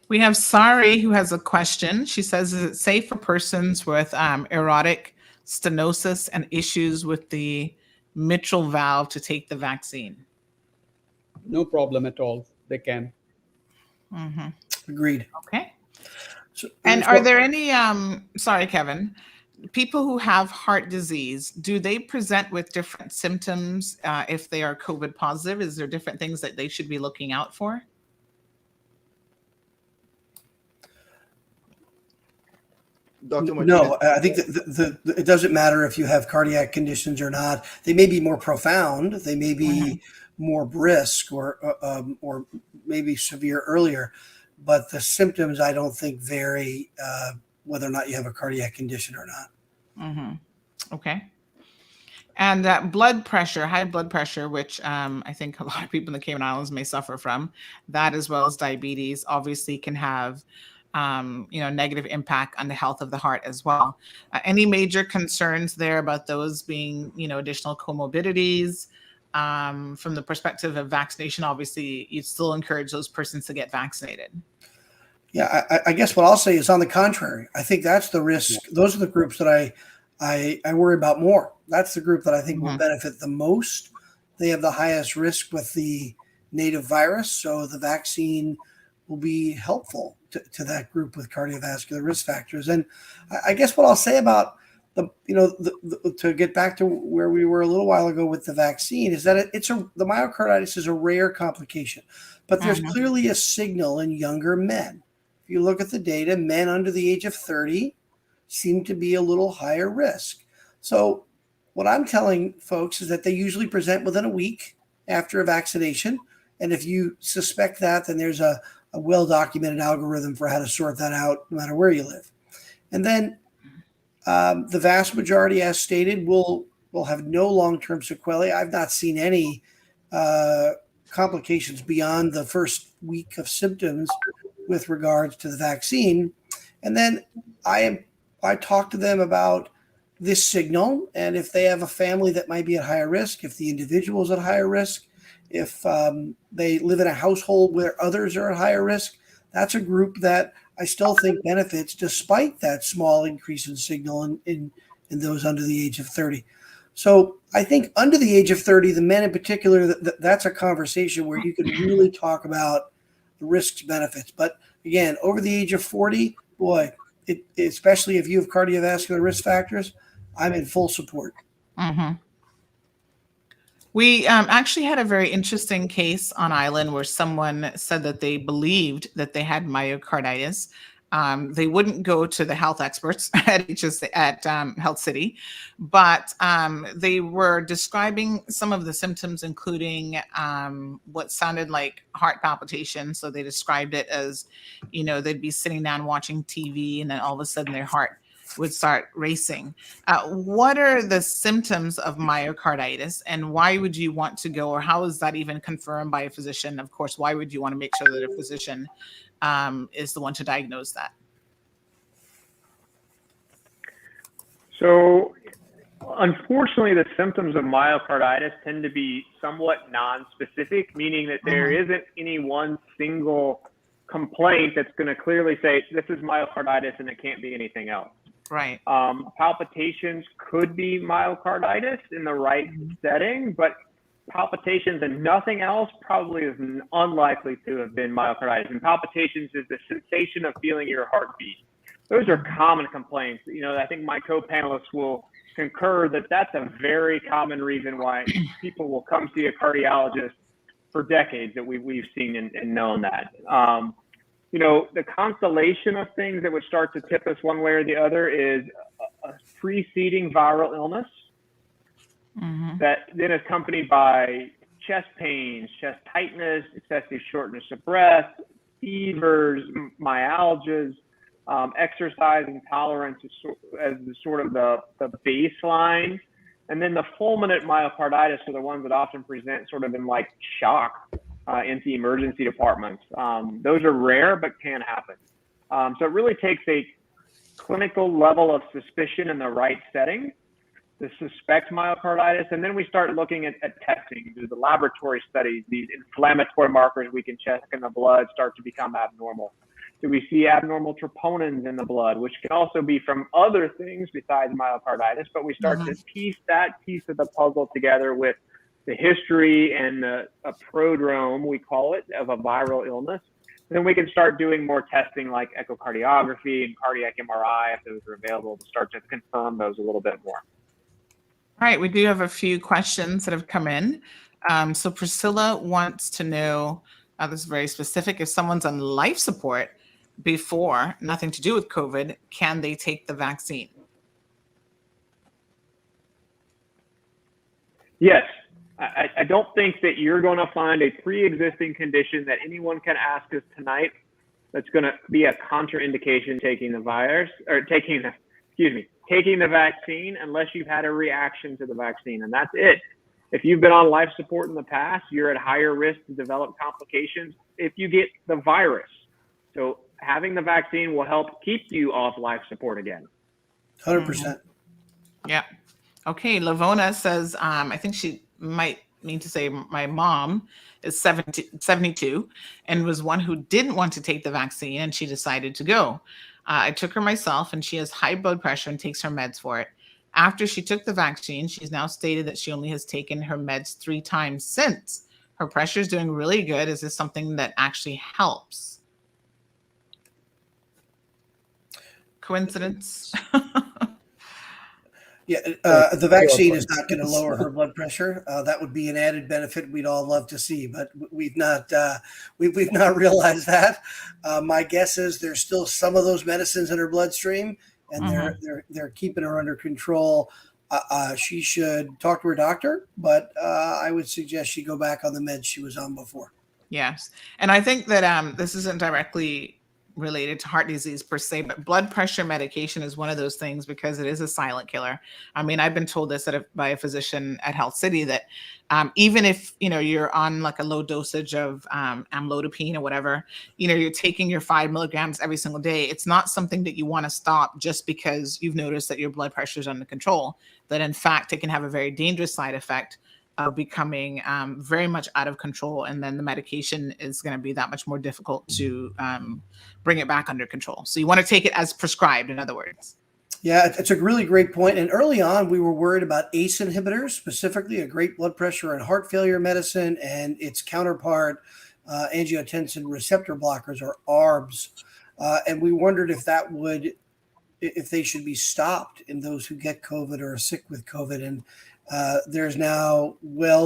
We have Sari who has a question. She says, is it safe for persons with aortic stenosis and issues with the mitral valve to take the vaccine? No problem at all. They can. Agreed. Okay. So, And are there any, sorry, Kevin, people who have heart disease, do they present with different symptoms if they are COVID positive? Is there different things that they should be looking out for? Dr. No, Martinez? I think that it doesn't matter if you have cardiac conditions or not. They may be more profound. They may be more brisk or maybe severe earlier, but the symptoms I don't think vary whether or not you have a cardiac condition or not. Okay. And blood pressure, high blood pressure, which I think a lot of people in the Cayman Islands may suffer from, that as well as diabetes, obviously can have negative impact on the health of the heart as well. Any major concerns there about those being, additional comorbidities? From the perspective of vaccination, obviously, you'd still encourage those persons to get vaccinated. Yeah, I guess what I'll say is on the contrary. I think that's the risk. Those are the groups that I worry about more. That's the group that I think will benefit the most. They have the highest risk with the native virus, so the vaccine will be helpful to that group with cardiovascular risk factors. And I guess what I'll say about to get back to where we were a little while ago with the vaccine is that the myocarditis is a rare complication, but there's clearly a signal in younger men. If you look at the data, men under the age of 30 seem to be a little higher risk. So what I'm telling folks is that they usually present within a week after a vaccination. And if you suspect that, then there's a well-documented algorithm for how to sort that out no matter where you live. And then the vast majority, as stated, will have no long-term sequelae. I've not seen any complications beyond the first week of symptoms with regards to the vaccine. And then I talk to them about this signal, and if they have a family that might be at higher risk, if the individual is at higher risk, if they live in a household where others are at higher risk, that's a group that I still think benefits despite that small increase in signal in those under the age of 30. So I think under the age of 30, the men in particular, that's a conversation where you can really talk about the risks, benefits. But again, over the age of 40, boy, especially if you have cardiovascular risk factors, I'm in full support. We actually had a very interesting case on island where someone said that they believed that they had myocarditis. They wouldn't go to the health experts at Health City, but they were describing some of the symptoms, including what sounded like heart palpitations. So they described it as, they'd be sitting down watching TV and then all of a sudden their heart would start racing. What are the symptoms of myocarditis and why would you want to go, or how is that even confirmed by a physician? Of course, why would you want to make sure that a physician is the one to diagnose that? So unfortunately, the symptoms of myocarditis tend to be somewhat non-specific, meaning that there isn't any one single complaint that's going to clearly say this is myocarditis and it can't be anything else. Right. Palpitations could be myocarditis in the right setting, but palpitations and nothing else probably is unlikely to have been myocarditis. And palpitations is the sensation of feeling your heartbeat. Those are common complaints. I think my co-panelists will concur that that's a very common reason why people will come see a cardiologist for decades, that we've seen and known that. The constellation of things that would start to tip us one way or the other is a preceding viral illness that then is accompanied by chest pains, chest tightness, excessive shortness of breath, fevers, myalgias, exercise intolerance as sort of the baseline. And then the fulminant myocarditis are the ones that often present sort of in like shock into emergency departments. Those are rare, but can happen. So it really takes a clinical level of suspicion in the right setting to suspect myocarditis. And then we start looking at testing. The laboratory studies, these inflammatory markers we can check in the blood start to become abnormal. Do we see abnormal troponins in the blood, which can also be from other things besides myocarditis, but we start to piece that piece of the puzzle together with the history and a prodrome, we call it, of a viral illness. then we can start doing more testing like echocardiography and cardiac MRI if those are available to start to confirm those a little bit more. All right, we do have a few questions that have come in. So Priscilla wants to know, this is very specific, if someone's on life support before, nothing to do with COVID, can they take the vaccine? Yes. I don't think that you're going to find a pre-existing condition that anyone can ask us tonight that's going to be a contraindication taking the virus or taking the vaccine unless you've had a reaction to the vaccine, and that's it. If you've been on life support in the past, you're at higher risk to develop complications if you get the virus. So having the vaccine will help keep you off life support again. 100%. Yeah. Okay, Lavona says, I think she might mean to say my mom is 72 and was one who didn't want to take the vaccine, and she decided to go. I took her myself, and she has high blood pressure and takes her meds for it. After she took the vaccine, she's now stated that she only has taken her meds 3 times since. Her pressure is doing really good. Is this something that actually helps? Coincidence? Yeah, the vaccine is not going to lower her blood pressure. That would be an added benefit we'd all love to see, but we've not realized that. My guess is there's still some of those medicines in her bloodstream, and they're keeping her under control. She should talk to her doctor, but I would suggest she go back on the meds she was on before. Yes, and I think that this isn't directly related to heart disease per se, but blood pressure medication is one of those things because it is a silent killer. I mean, I've been told this by a physician at Health City that even if you're on like a low dosage of amlodipine or whatever, you're taking your 5 milligrams every single day, it's not something that you want to stop just because you've noticed that your blood pressure is under control. That in fact, it can have a very dangerous side effect of becoming very much out of control, and then the medication is going to be that much more difficult to bring it back under control. So you want to take it as prescribed, in other words. Yeah, it's a really great point. And early on, we were worried about ACE inhibitors, specifically a great blood pressure and heart failure medicine, and its counterpart, angiotensin receptor blockers, or ARBs. And we wondered if they should be stopped in those who get COVID or are sick with COVID. And there's now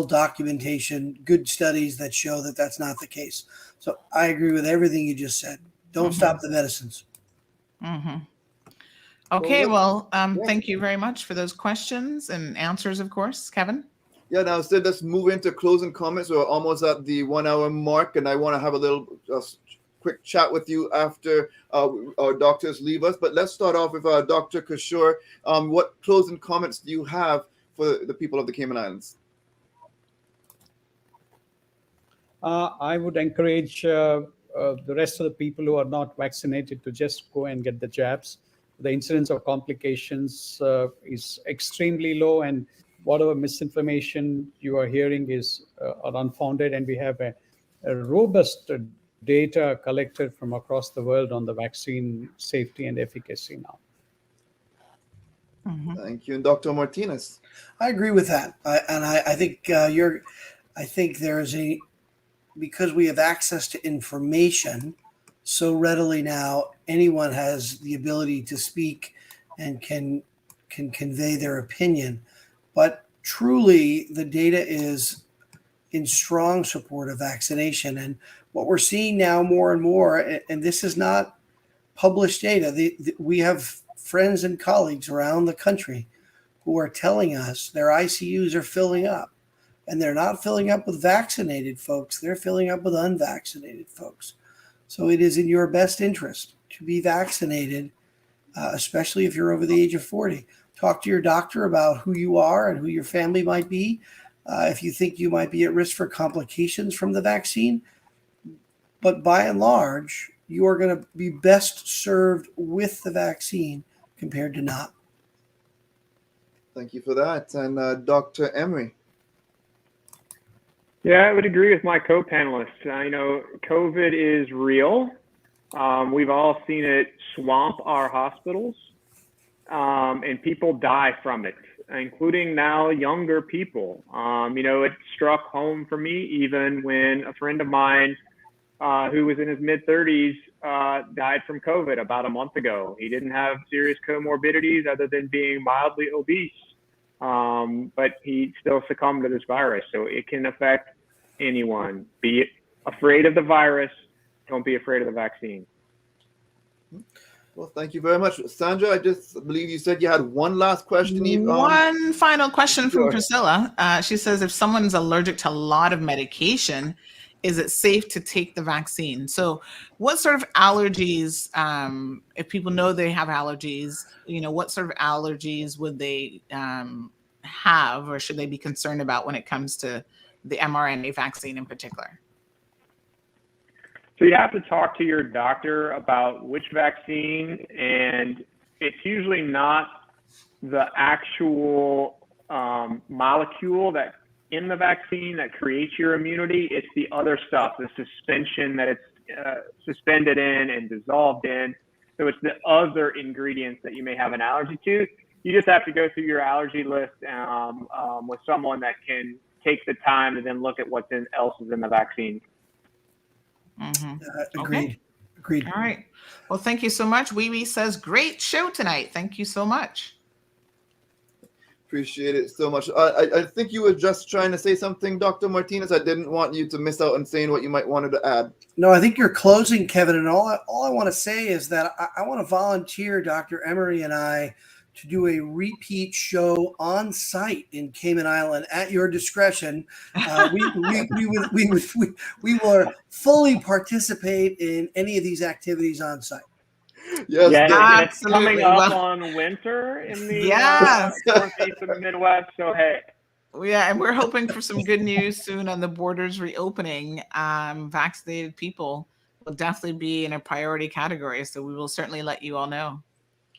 documentation, good studies that show that that's not the case. So I agree with everything you just said. Don't stop the medicines. Okay, well, thank you very much for those questions and answers, of course, Kevin. Yeah, now so let's move into closing comments. We're almost at the 1 hour mark, and I want to have a little quick chat with you after our doctors leave us. But let's start off with Dr. Kishore. What closing comments do you have for the people of the Cayman Islands? I would encourage the rest of the people who are not vaccinated to just go and get the jabs. The incidence of complications is extremely low, and whatever misinformation you are hearing are unfounded, and we have a robust data collected from across the world on the vaccine safety and efficacy now. Thank you. And Dr. Martinez? I agree with that. I think there's because we have access to information so readily now, anyone has the ability to speak and can convey their opinion. But truly, the data is in strong support of vaccination. And what we're seeing now more and more, and this is not published data, we have friends and colleagues around the country who are telling us their ICUs are filling up. And they're not filling up with vaccinated folks. They're filling up with unvaccinated folks. So it is in your best interest to be vaccinated, especially if you're over the age of 40. Talk to your doctor about who you are and who your family might be. If you think you might be at risk for complications from the vaccine. But by and large, you are going to be best served with the vaccine compared to not. Thank you for that. And Dr. Emery? Yeah, I would agree with my co-panelists. COVID is real. We've all seen it swamp our hospitals, and people die from it, including now younger people. It struck home for me even when a friend of mine who was in his mid-30s, died from COVID about a month ago. He didn't have serious comorbidities other than being mildly obese, but he still succumbed to this virus. So it can affect anyone. Be afraid of the virus. Don't be afraid of the vaccine. Well, thank you very much. Sandra, I just believe you said you had one last question. One final question from Sure. Priscilla. She says, if someone's allergic to a lot of medication, is it safe to take the vaccine? So what sort of allergies, if people know they have allergies, what sort of allergies would they have, or should they be concerned about when it comes to the mRNA vaccine in particular? So you have to talk to your doctor about which vaccine, and it's usually not the actual molecule that in the vaccine that creates your immunity. It's the other stuff, the suspension that it's suspended in and dissolved in. So it's the other ingredients that you may have an allergy to. You just have to go through your allergy list with someone that can take the time to then look at what else is in the vaccine. Mm-hmm. Agreed. Okay. Agreed. All right. Well, thank you so much. Wee Wee says, great show tonight. Thank you so much. Appreciate it so much. I think you were just trying to say something, Dr. Martinez. I didn't want you to miss out on saying what you might wanted to add. No, I think you're closing, Kevin. And all I want to say is that I want to volunteer Dr. Emery and I to do a repeat show on site in Cayman Island at your discretion. We will fully participate in any of these activities on site. Yes, yeah, it's absolutely. coming up on winter in the Yes. Northeast and the Midwest. So, hey. Yeah, and we're hoping for some good news soon on the borders reopening. Vaccinated people will definitely be in a priority category. So we will certainly let you all know.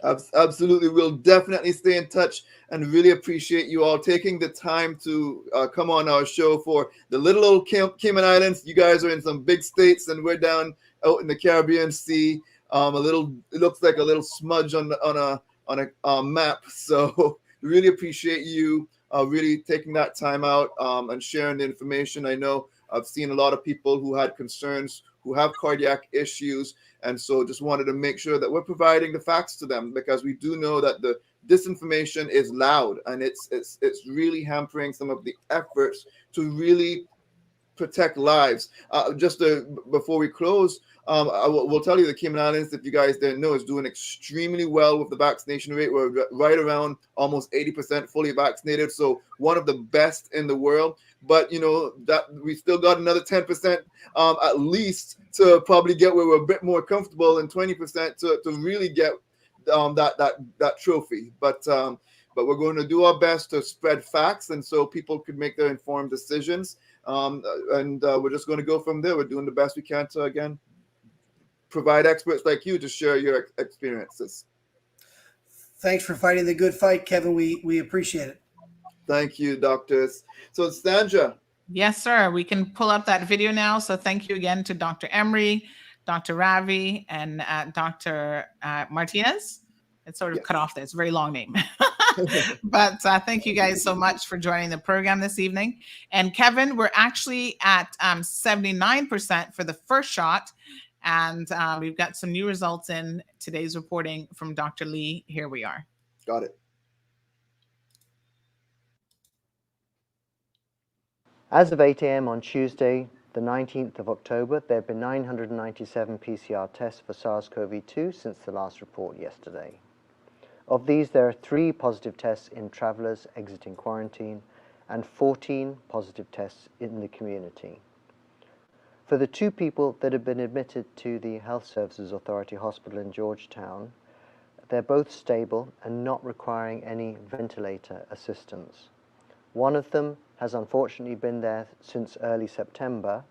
Absolutely. We'll definitely stay in touch and really appreciate you all taking the time to come on our show for the little old Cayman Islands. You guys are in some big states and we're down out in the Caribbean Sea. It looks like a little smudge on a map. So really appreciate you really taking that time out and sharing the information. I know I've seen a lot of people who had concerns, who have cardiac issues. And so just wanted to make sure that we're providing the facts to them, because we do know that the disinformation is loud and it's really hampering some of the efforts to really protect lives. Before we close, we'll tell you the Cayman Islands, if you guys didn't know, is doing extremely well with the vaccination rate. We're right around almost 80% fully vaccinated, so one of the best in the world. But that we still got another 10% at least to probably get where we're a bit more comfortable, and 20% to really get that trophy. But we're going to do our best to spread facts, and so people could make their informed decisions. And we're just going to go from there. We're doing the best we can to, again, provide experts like you to share your experiences. Thanks for fighting the good fight, Kevin. We appreciate it. Thank you, doctors. So, Sandra. Yes, sir. We can pull up that video now. So thank you again to Dr. Emery, Dr. Ravi, and Dr. Martinez. It's sort of cut off there. It's a very long name. But thank you guys so much for joining the program this evening. And Kevin, we're actually at 79% for the first shot. And we've got some new results in today's reporting from Dr. Lee. Here we are. Got it. As of 8 a.m. on Tuesday, the 19th of October, there have been 997 PCR tests for SARS-CoV-2 since the last report yesterday. Of these, there are 3 positive tests in travelers exiting quarantine and 14 positive tests in the community. For the 2 people that have been admitted to the Health Services Authority Hospital in Georgetown, they're both stable and not requiring any ventilator assistance. One of them has unfortunately been there since early September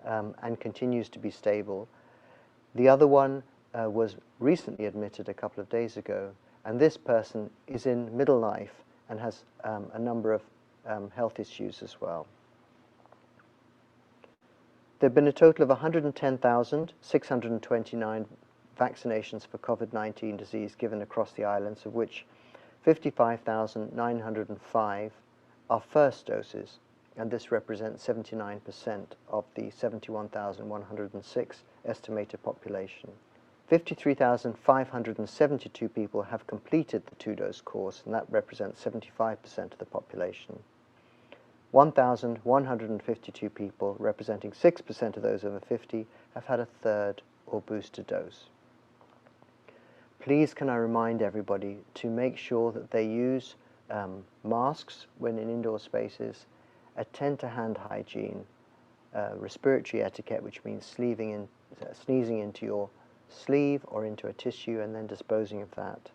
and continues to be stable. The other one was recently admitted a couple of days ago, and this person is in middle life and has a number of health issues as well. There have been a total of 110,629 vaccinations for COVID-19 disease given across the islands, of which 55,905 are first doses and this represents 79% of the 71,106 estimated population. 53,572 people have completed the 2-dose course, and that represents 75% of the population. 1,152 people, representing 6% of those over 50, have had a 3rd or booster dose. Please can I remind everybody to make sure that they use masks when in indoor spaces, attend to hand hygiene, respiratory etiquette, which means sneezing into your sleeve or into a tissue and then disposing of that,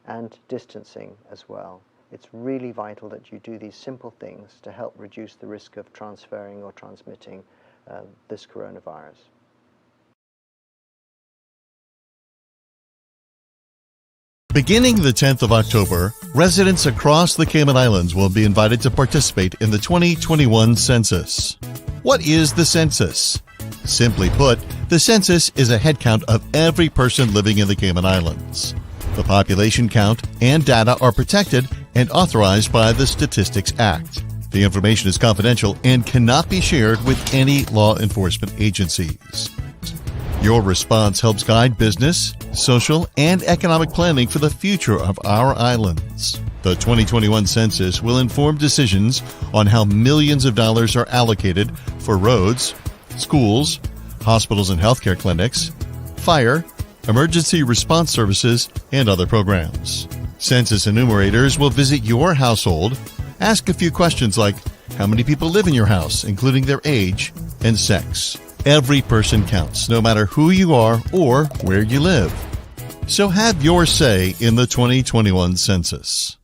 and distancing as well. It's really vital that you do these simple things to help reduce the risk of transferring or transmitting this coronavirus. Beginning the 10th of October, residents across the Cayman Islands will be invited to participate in the 2021 census. What is the census? Simply put, the census is a head count of every person living in the Cayman Islands. The population count and data are protected and authorized by the Statistics Act. The information is confidential and cannot be shared with any law enforcement agencies. Your response helps guide business, social, and economic planning for the future of our islands. The 2021 census will inform decisions on how millions of dollars are allocated for roads, schools, hospitals and healthcare clinics, fire, emergency response services, and other programs. Census enumerators will visit your household, ask a few questions like how many people live in your house, including their age and sex. Every person counts, no matter who you are or where you live. So have your say in the 2021 census.